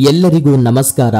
ಎಲ್ಲರಿಗೂ ನಮಸ್ಕಾರ.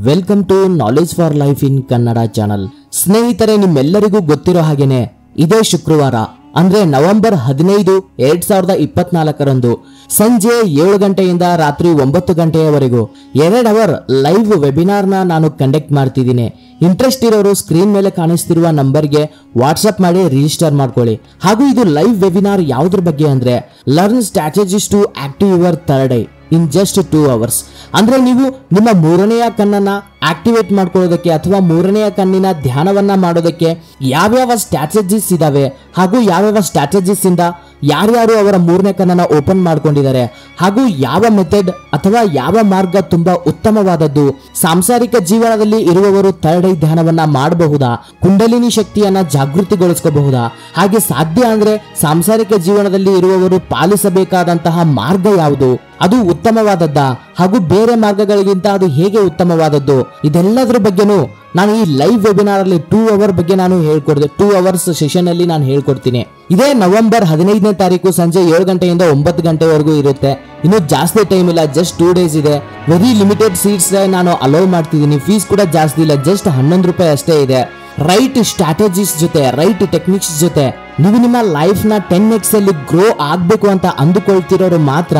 Welcome to knowledge for life in Kannada channel. ಸ್ನೇಹಿತರೆ, ನಿಮ್ಮೆಲ್ಲರಿಗೂ ಗೊತ್ತಿರೋ ಹಾಗೇನೆ ಇದೇ ಶುಕ್ರವಾರ ಅಂದ್ರೆ ನವೆಂಬರ್ 15, 2024 ಸಂಜೆ 7 ಗಂಟೆಯಿಂದ ರಾತ್ರಿ 9 ಗಂಟೆಯವರೆಗೂ 2 ಅವರ್ ಲೈವ್ ವೆಬಿನಾರ್ ನಾನು ಕಂಡಕ್ಟ್ ಮಾಡ್ತಿದ್ದೀನಿ. ಇಂಟ್ರೆಸ್ಟ್ ಇರೋರು ಸ್ಕ್ರೀನ್ ಮೇಲೆ ಕಾಣಿಸ್ತಿರುವ ನಂಬರ್ಗೆ ವಾಟ್ಸ್ಆಪ್ ಮಾಡಿ ರಿಜಿಸ್ಟರ್ ಮಾಡ್ಕೊಳ್ಳಿ. ಹಾಗೂ ಇದು ಲೈವ್ ವೆಬಿನಾರ್ ಯಾವುದ್ರ ಬಗ್ಗೆ ಅಂದ್ರೆ learn strategies to active your third eye in just 2 hours. ಅಂದ್ರೆ ನೀವು ನಿಮ್ಮ ಮೂರನೆಯ ಕಣ್ಣನ್ನ ಆಕ್ಟಿವೇಟ್ ಮಾಡ್ಕೊಳ್ಳೋದಕ್ಕೆ ಅಥವಾ ಮೂರನೆಯ ಕಣ್ಣಿನ ಧ್ಯಾನವನ್ನ ಮಾಡೋದಕ್ಕೆ ಯಾವ್ಯಾವ ಸ್ಟ್ರಾಟಜಿಸ್ ಇದಾವೆ ಹಾಗೂ ಯಾವ್ಯಾವ ಸ್ಟ್ರಾಟಜಿಸ್ ಇಂದ ಯಾರ್ಯಾರು ಅವರ ಮೂರನೇ ಕಣ್ಣನ್ನ ಓಪನ್ ಮಾಡ್ಕೊಂಡಿದ್ದಾರೆ ಹಾಗೂ ಯಾವ ಮೆಥಡ್ ಅಥವಾ ಯಾವ ಮಾರ್ಗ ತುಂಬಾ ಉತ್ತಮವಾದದ್ದು, ಸಾಂಸಾರಿಕ ಜೀವನದಲ್ಲಿ ಇರುವವರು ಥರ್ಡ್ ಐ ಧ್ಯಾನವನ್ನ ಮಾಡಬಹುದಾ, ಕುಂಡಲಿನಿ ಶಕ್ತಿಯನ್ನ ಜಾಗೃತಿಗೊಳಿಸಬಹುದಾ, ಹಾಗೆ ಸಾಧ್ಯ ಅಂದ್ರೆ ಸಾಂಸಾರಿಕ ಜೀವನದಲ್ಲಿ ಇರುವವರು ಪಾಲಿಸಬೇಕಾದಂತಹ ಮಾರ್ಗ ಯಾವುದು, ಅದು ಉತ್ತಮವಾದದ್ದಾ ಹಾಗೂ ಬೇರೆ ಮಾರ್ಗಗಳಿಗಿಂತ ಅದು ಹೇಗೆ ಉತ್ತಮವಾದದ್ದು, ಇದೆಲ್ಲದರ ಬಗ್ಗೆನೂ ನಾನು ಈ ಲೈವ್ ವೆಬಿನಾರ್ ಅಲ್ಲಿ 2 ಅವರ್ ಬಗ್ಗೆ ನಾನು ಹೇಳ್ಕೊಡ್ದೆ. 2 ಅವರ್ಸ್ ಸೆಷನ್ ಅಲ್ಲಿ ನಾನು ಹೇಳ್ಕೊಡ್ತೀನಿ. ಇದೇ ನವೆಂಬರ್ 15ನೇ ತಾರೀಕು ಸಂಜೆ 7 ಗಂಟೆಯಿಂದ 9 ಗಂಟೆವರೆಗೂ ಇರುತ್ತೆ. ಇನ್ನು ಜಾಸ್ತಿ ಟೈಮ್ ಇಲ್ಲ, ಜಸ್ಟ್ 2 days ಇದೆ. ವೆರಿ ಲಿಮಿಟೆಡ್ ಸೀಟ್ಸ್ ನಾನು ಅಲೋ ಮಾಡ್ತಿದ್ದೀನಿ. ಫೀಸ್ ಕೂಡ ಜಾಸ್ತಿ ಇಲ್ಲ, ಜಸ್ಟ್ 11 ರೂಪಾಯಿ ಅಷ್ಟೇ ಇದೆ. ರೈಟ್ ಸ್ಟ್ರಾಟಜಿಸ್ ಜೊತೆ, ರೈಟ್ ಟೆಕ್ನಿಕ್ಸ್ ಜೊತೆ ನೀವು ನಿಮ್ಮ ಲೈಫ್ ನ 10x ಅಲ್ಲಿ ಗ್ರೋ ಆಗ್ಬೇಕು ಅಂತ ಅಂದುಕೊಳ್ತಿರೋರು ಮಾತ್ರ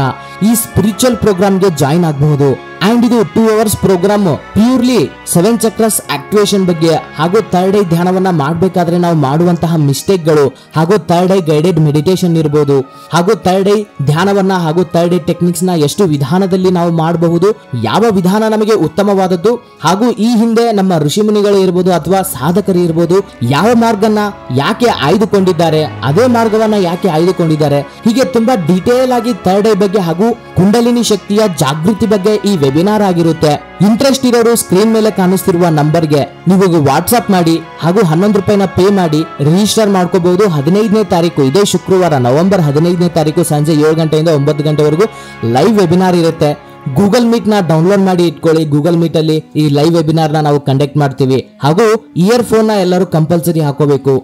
ಈ ಸ್ಪಿರಿಚುವಲ್ ಪ್ರೋಗ್ರಾಮ್ಗೆ ಜಾಯಿನ್ ಆಗಬಹುದು. ಅಂಡ್ ಇದು 2 hours program purely 7 chakras activation ಬಗ್ಗೆ ಹಾಗೂ ಥರ್ಡ್ ಐ ಧ್ಯಾನವನ್ನ ಮಾಡಬೇಕಾದ್ರೆ ನಾವು ಮಾಡುವಂತಹ ಮಿಸ್ಟೇಕ್ಗಳು ಹಾಗೂ ಥರ್ಡ್ ಐ ಗೈಡೆಡ್ ಮೆಡಿಟೇಷನ್ ಇರಬಹುದು ಹಾಗೂ ಥರ್ಡ್ ಐ ಧ್ಯಾನವನ್ನ ಹಾಗೂ ಥರ್ಡ್ ಐ ಟೆಕ್ನಿಕ್ಸ್ ನ ಎಷ್ಟು ವಿಧಾನದಲ್ಲಿ ನಾವು ಮಾಡಬಹುದು, ಯಾವ ವಿಧಾನ ನಮಗೆ ಉತ್ತಮವಾದದ್ದು ಹಾಗೂ ಈ ಹಿಂದೆ ನಮ್ಮ ಋಷಿಮುನಿಗಳು ಇರಬಹುದು ಅಥವಾ ಸಾಧಕರು ಇರಬಹುದು ಯಾವ ಮಾರ್ಗನ ಯಾಕೆ ಆಯ್ದುಕೊಂಡಿದ್ದಾರೆ, ಅದೇ ಮಾರ್ಗವನ್ನ ಯಾಕೆ ಆಯ್ದುಕೊಂಡಿದ್ದಾರೆ, ಹೀಗೆ ತುಂಬಾ ಡೀಟೇಲ್ ಆಗಿ ಥರ್ಡ್ ಐ ಬಗ್ಗೆ ಹಾಗೂ ಕುಂಡಲಿನಿ ಶಕ್ತಿಯ ಜಾಗೃತಿ ಬಗ್ಗೆ ಈ ವೆಬಿನಾರ್ ಆಗಿರುತ್ತೆ. ಇಂಟ್ರೆಸ್ಟ್ ಇರೋರು ಸ್ಕ್ರೀನ್ ಮೇಲೆ ಕಾಣಿಸ್ತಿರುವ ನಂಬರ್ಗೆ ನೀವು ವಾಟ್ಸ್ಆಪ್ ಮಾಡಿ ಹಾಗೂ 11 ರೂಪಾಯಿನ ಪೇ ಮಾಡಿ ರಿಜಿಸ್ಟರ್ ಮಾಡ್ಕೋಬಹುದು. 15ನೇ ತಾರೀಕು ಇದೇ ಶುಕ್ರವಾರ ನವೆಂಬರ್ 15ನೇ ತಾರೀಕು ಸಂಜೆ 7 ಗಂಟೆಯಿಂದ 9 ಗಂಟೆವರೆಗೂ ಲೈವ್ ವೆಬಿನಾರ್ ಇರುತ್ತೆ. ಗೂಗಲ್ ಮೀಟ್ ನ ಡೌನ್ಲೋಡ್ ಮಾಡಿ ಇಟ್ಕೊಳ್ಳಿ. ಗೂಗಲ್ ಮೀಟ್ ಅಲ್ಲಿ ಈ ಲೈವ್ ವೆಬಿನಾರ್ ನಾವು ಕಂಡಕ್ಟ್ ಮಾಡ್ತೀವಿ. ಹಾಗೂ ಇಯರ್ ಫೋನ್ ನ ಎಲ್ಲರೂ ಕಂಪಲ್ಸರಿ ಹಾಕೋಬೇಕು.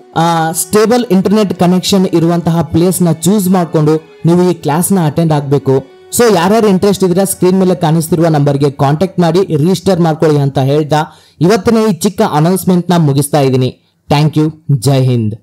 ಸ್ಟೇಬಲ್ ಇಂಟರ್ನೆಟ್ ಕನೆಕ್ಷನ್ ಇರುವಂತಹ ಪ್ಲೇಸ್ ನ ಚೂಸ್ ಮಾಡ್ಕೊಂಡು ನೀವು ಈ ಕ್ಲಾಸ್ ನ ಅಟೆಂಡ್ ಆಗಬೇಕು. ಸೊ ಯಾರ್ಯಾರು ಇಂಟ್ರೆಸ್ಟ್ ಇದ್ರೆ ಸ್ಕ್ರೀನ್ ಮೇಲೆ ಕಾಣಿಸ್ತಿರುವ ನಂಬರ್ಗೆ ಕಾಂಟ್ಯಾಕ್ಟ್ ಮಾಡಿ ರಿಜಿಸ್ಟರ್ ಮಾಡ್ಕೊಳ್ಳಿ ಅಂತ ಹೇಳ್ತಾ ಇವತ್ತಿನ ಈ ಚಿಕ್ಕ ಅನೌನ್ಸ್ಮೆಂಟ್ ನ ಮುಗಿಸ್ತಾ ಇದ್ದೀನಿ. Thank you. ಜೈ ಹಿಂದ್.